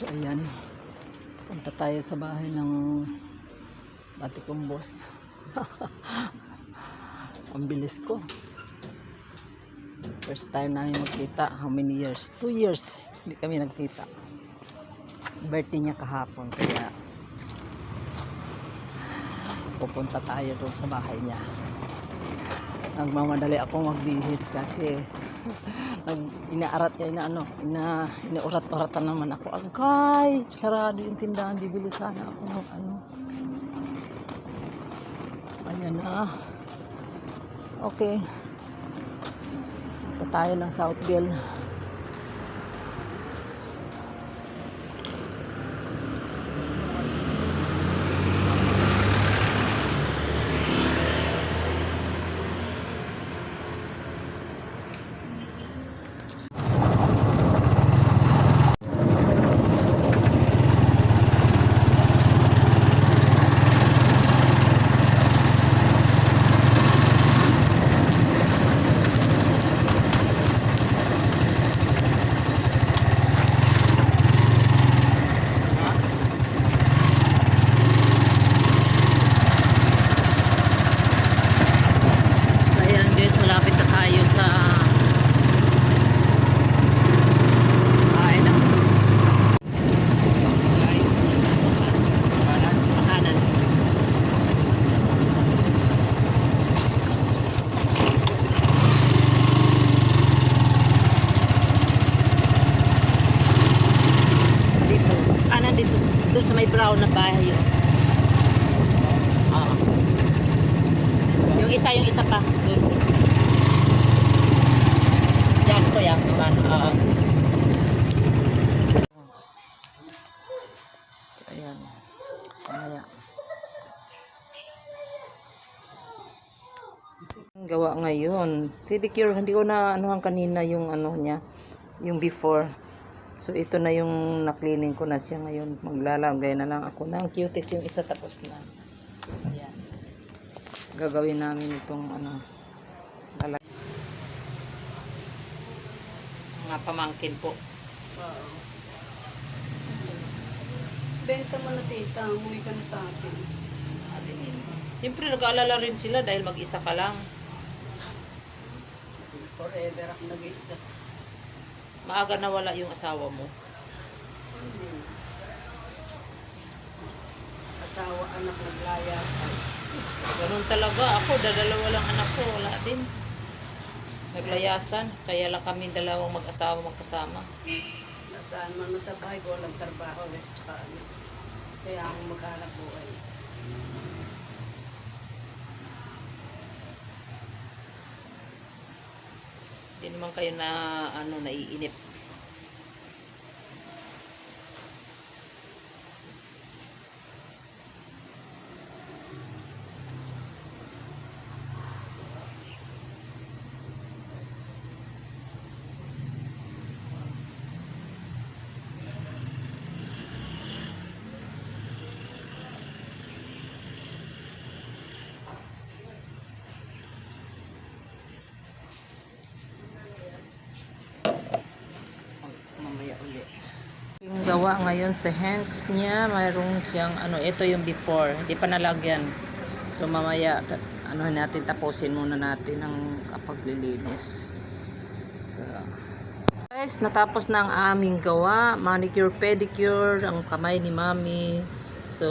So ayan, punta tayo sa bahay ng dati kong boss. Ang bilis ko. First time namin magkita. How many years? 2 years hindi kami nagkita. Birthday niya kahapon, kaya pupunta tayo doon sa bahay niya. Nagmamadali ako magbihis kasi inaarat niya inaurat-uratan naman ako. Agay, sarado yung tindahan, bibili sana ako ng ano. Ayan na. Okay. Punta tayo ng Southville. Doon sa may brown na bahay yun. Yung isa pa doon. Diyan ko yan naman. Ayan. Kamaya. Gawa ngayon. Pedicure, hindi ko na anuhan kanina yung ano niya, yung before. So ito na yung na-cleaning ko na siya ngayon. Maglalagay na lang ako ng cutex, yung isa tapos na. Ayan. Gagawin namin itong ano. Mga pamangkin po. Wow. Benta mo na tita, umuwi ka na sa atin. Siyempre nag-aalala rin sila dahil mag-isa ka lang. Forever ako nag-iisa. Maaga nawala yung asawa mo. Asawa, anak, naglayasan. Ganun talaga. Ako, dalawa lang anak ko. Wala din. Naglayasan. Kaya lang kami dalawang mag-asawa magkasama. Nasaan man sa bahay ko, walang trabaho. Tsaka ano. Kaya ako maghanap buhay. Hindi naman kayo na ano naiinip. Yung gawa ngayon sa hands niya, mayroong siyang ano, ito yung before, hindi pa nalagyan. So mamaya ano natin, tapusin muna natin ang paglilinis. So guys, natapos na ang aming gawa, manicure, pedicure, ang kamay ni Mami. So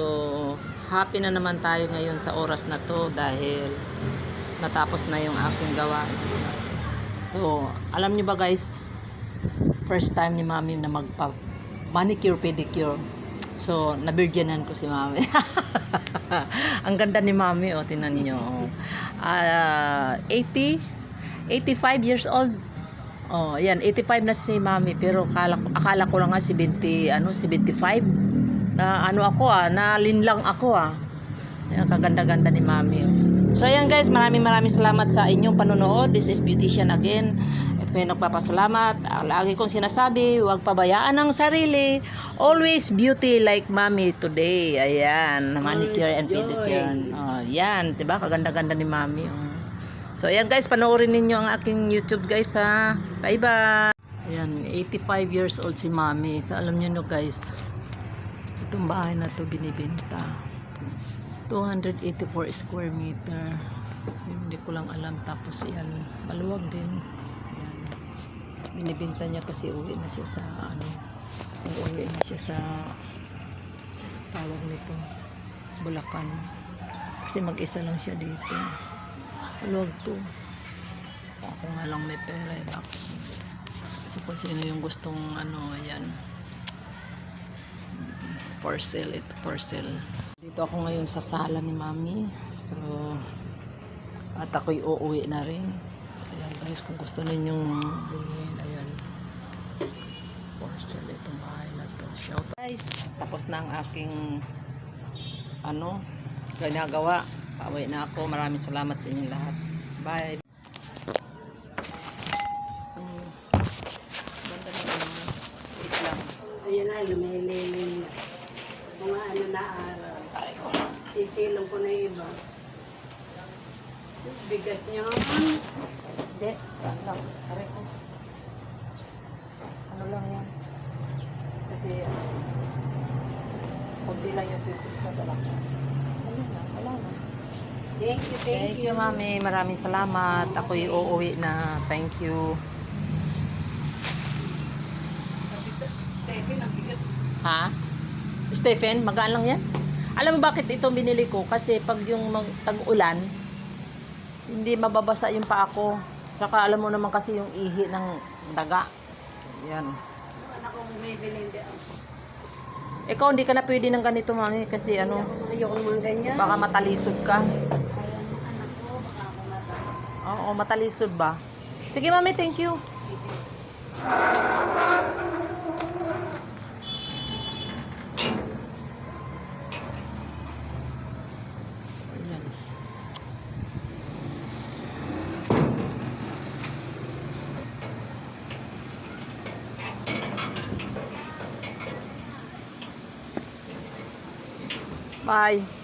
happy na naman tayo ngayon sa oras na to dahil natapos na yung aking gawa. So alam niyo ba guys, first time ni Mami na manicure, pedicure. So, nabirgenan ko si Mami. Ang ganda ni Mami, oh, tinan nyo. 85 years old. Oh, yan, 85 na si Mami. Pero akala ko lang nga 75. Na ano ako nalinlang ako Yan, kaganda-ganda ni Mami. So, ayan guys, maraming salamat sa inyong panonood. This is Beautician again. Ito yung nagpapasalamat. Lagi kong sinasabi, huwag pabayaan ang sarili. Always beauty like Mami today. Ayan, manicure and pedicure. Oh, yan, diba? Kaganda-ganda ni Mami. So, ayan guys, panoorin ninyo ang aking YouTube guys ha. Bye-bye. Ayan, 85 years old si Mami. So, alam niyo no guys, itong bahay na to binibenta. 284 square meter. Hindi ko lang alam. Tapos yan, maluwag din. Ayan. Binibenta niya kasi uwi na siya sa uwi na siya sa tawag nito, Bulacan. Kasi mag-isa lang siya dito. Maluwag to. Ako nga lang may pera eh. So kung sino yung gustong ayan, for sale, ito for sale. Dito ako ngayon sa sala ni Mami. So at ako'y uuwi na rin. Ayan guys, kung gusto ninyong bilhin, ayan, for sale itong bahay na to. Shout out guys, tapos na ang aking ginagawa. Pauwi na ako. Maraming salamat sa inyong lahat. Bye. Ayan na, lumililing na. Mga na araw. Sisilong ko na yung iba. Bigat niya. Hindi. Lang. Aray ko. Ano lang yan. Kasi kunti lang yung pipis na dala ko. Wala na. Thank you, Mami. Maraming salamat. Ako'y uuwi na. Thank you. Ha? Stephen, magaan lang yan. Alam mo bakit ito binili ko? Kasi pag yung tag-ulan, hindi mababasa yung paa ko. Saka alam mo naman kasi yung ihi ng daga. Yan. Anak ko bumibili din. Ikaw hindi ka na pwede ng ganito, Mami. Kasi Ayoko naman ganyan. baka matalisod ka. Ayan, anak ko, baka ako matalo. Oo, matalisod ba? Sige, Mami, thank you. So, ayan. Bye.